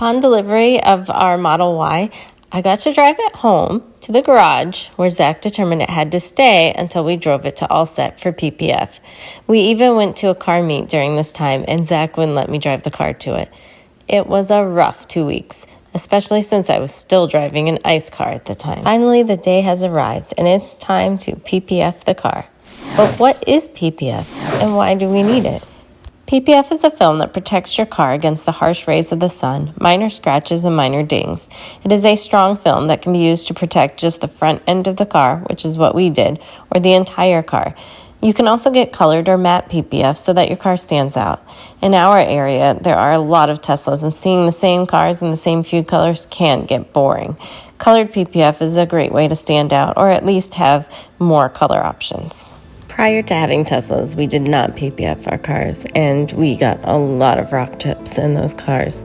Upon delivery of our Model Y, I got to drive it home to the garage where Zach determined it had to stay until we drove it to Allset for PPF. We even went to a car meet during this time, and Zach wouldn't let me drive the car to it. It was a rough 2 weeks, especially since I was still driving an ICE car at the time. Finally, the day has arrived, and it's time to PPF the car. But what is PPF, and why do we need it? PPF is a film that protects your car against the harsh rays of the sun, minor scratches, and minor dings. It is a strong film that can be used to protect just the front end of the car, which is what we did, or the entire car. You can also get colored or matte PPF so that your car stands out. In our area, there are a lot of Teslas, and seeing the same cars in the same few colors can get boring. Colored PPF is a great way to stand out, or at least have more color options. Prior to having Teslas, we did not PPF our cars, and we got a lot of rock chips in those cars.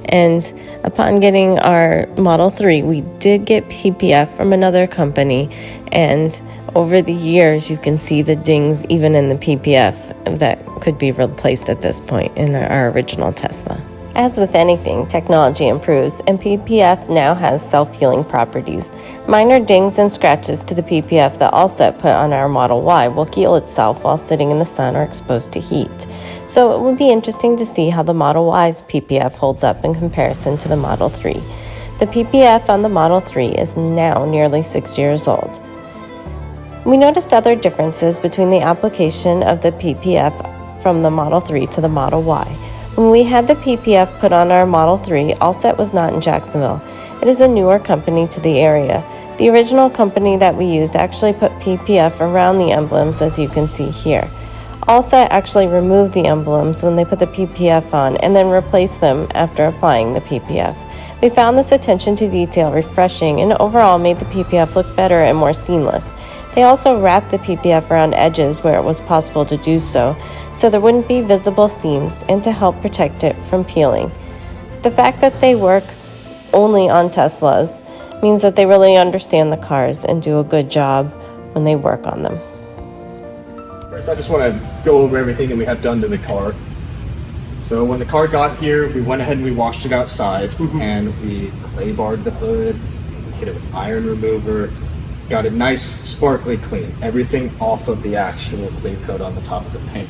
And upon getting our Model 3, we did get PPF from another company, and over the years, you can see the dings even in the PPF that could be replaced at this point in our original Tesla. As with anything, technology improves, and PPF now has self-healing properties. Minor dings and scratches to the PPF that Allset put on our Model Y will heal itself while sitting in the sun or exposed to heat. So it would be interesting to see how the Model Y's PPF holds up in comparison to the Model 3. The PPF on the Model 3 is now nearly 6 years old. We noticed other differences between the application of the PPF from the Model 3 to the Model Y. When we had the PPF put on our Model 3, Allset was not in Jacksonville. It is a newer company to the area. The original company that we used actually put PPF around the emblems, as you can see here. Allset actually removed the emblems when they put the PPF on and then replaced them after applying the PPF. We found this attention to detail refreshing and overall made the PPF look better and more seamless. They also wrapped the PPF around edges where it was possible to do so there wouldn't be visible seams and to help protect it from peeling. The fact that they work only on Teslas means that they really understand the cars and do a good job when they work on them. First, I just want to go over everything that we have done to the car. So when the car got here, we went ahead and we washed it outside, and we clay barred the hood, hit it with iron remover, got it nice sparkly clean, everything off of the actual clear coat on the top of the paint.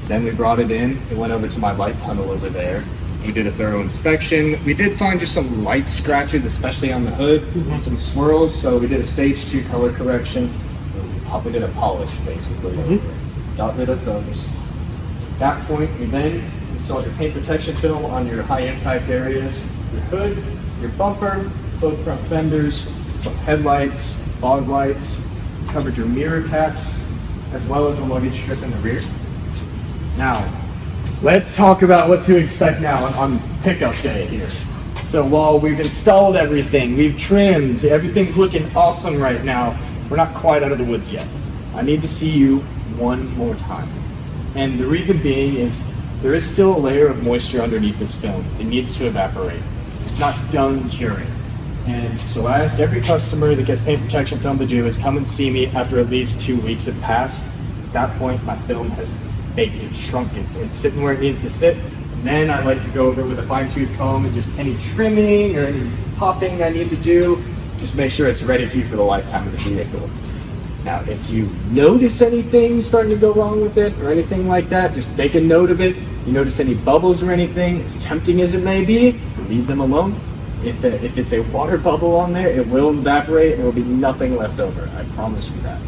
Then we brought it in, it went over to my light tunnel over there. We did a thorough inspection. We did find just some light scratches, especially on the hood, and some swirls, so we did a stage 2 color correction. We did a polish, basically. Got rid of those. At that point, we then installed your paint protection film on your high impact areas, your hood, your bumper, both front fenders, both headlights, fog lights, covered your mirror caps, as well as a luggage strip in the rear. Now, let's talk about what to expect now on pickup day here. So while we've installed everything, we've trimmed, everything's looking awesome right now, we're not quite out of the woods yet. I need to see you one more time. And the reason being is there is still a layer of moisture underneath this film. It needs to evaporate. It's not done curing. And so I ask every customer that gets paint protection film to do is come and see me after at least 2 weeks have passed. At that point, my film has baked and shrunk. It's sitting where it needs to sit. And then I like to go over with a fine-tooth comb and just any trimming or any popping I need to do, just make sure it's ready for you for the lifetime of the vehicle. Now, if you notice anything starting to go wrong with it or anything like that, just make a note of it. You notice any bubbles or anything, as tempting as it may be, leave them alone. If it's a water bubble on there, it will evaporate and there will be nothing left over. I promise you that.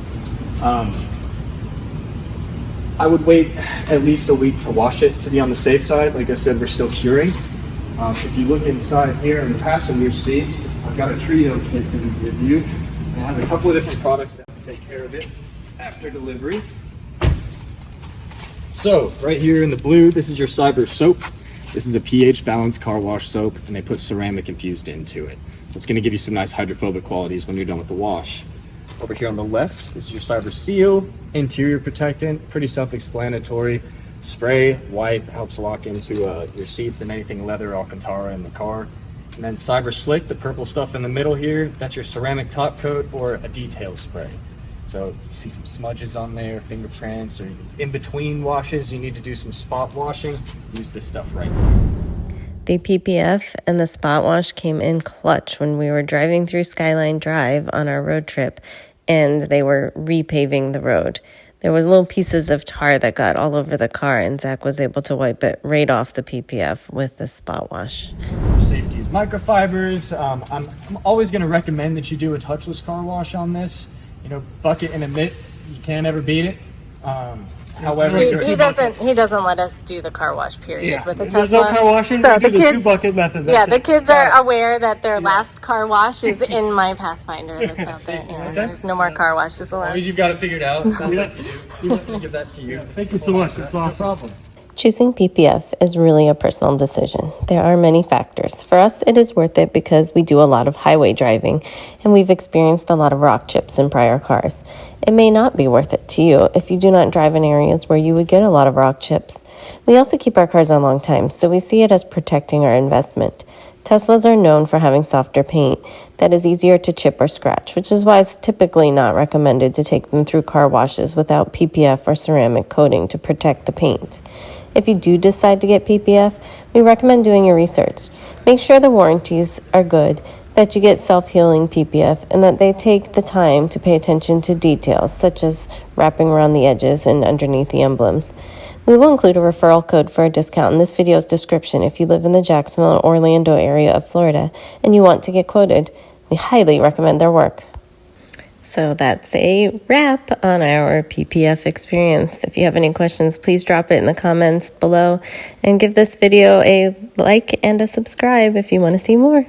I would wait at least a week to wash it to be on the safe side. Like I said, we're still curing. If you look inside here in the passenger seat, I've got a trio kit to give you. It has a couple of different products that will take care of it after delivery. So right here in the blue, this is your Cyber soap. This is a pH balanced car wash soap, and they put ceramic infused into it. It's going to give you some nice hydrophobic qualities when you're done with the wash. Over here on the left, this is your Cyber Seal, interior protectant, pretty self-explanatory. Spray, wipe, helps lock into your seats and anything leather or Alcantara in the car. And then Cyber Slick, the purple stuff in the middle here, that's your ceramic top coat or a detail spray. So you see some smudges on there, fingerprints, or in between washes, you need to do some spot washing, use this stuff right now. The PPF and the spot wash came in clutch when we were driving through Skyline Drive on our road trip and they were repaving the road. There was little pieces of tar that got all over the car and Zach was able to wipe it right off the PPF with the spot wash. Safety is microfibers. I'm always going to recommend that you do a touchless car wash on this. You know, bucket and a mitt, you can't ever beat it. However, He doesn't let us do the car wash period with the Tesla. There's no car washing. So we the do kids, the 2-bucket method. the kids are aware that their last car wash is in my Pathfinder that's out there. Yeah, there's no more car washes as allowed. long as you've got it figured out, it sounds like you do. We want to give that to you. Thank you so much. That's awesome. Choosing PPF is really a personal decision. There are many factors. For us, it is worth it because we do a lot of highway driving and we've experienced a lot of rock chips in prior cars. It may not be worth it to you if you do not drive in areas where you would get a lot of rock chips. We also keep our cars a long time, so we see it as protecting our investment. Teslas are known for having softer paint that is easier to chip or scratch, which is why it's typically not recommended to take them through car washes without PPF or ceramic coating to protect the paint. If you do decide to get PPF, we recommend doing your research. Make sure the warranties are good, that you get self-healing PPF, and that they take the time to pay attention to details, such as wrapping around the edges and underneath the emblems. We will include a referral code for a discount in this video's description if you live in the Jacksonville or Orlando area of Florida and you want to get quoted. We highly recommend their work. So that's a wrap on our PPF experience. If you have any questions, please drop it in the comments below and give this video a like and a subscribe if you want to see more.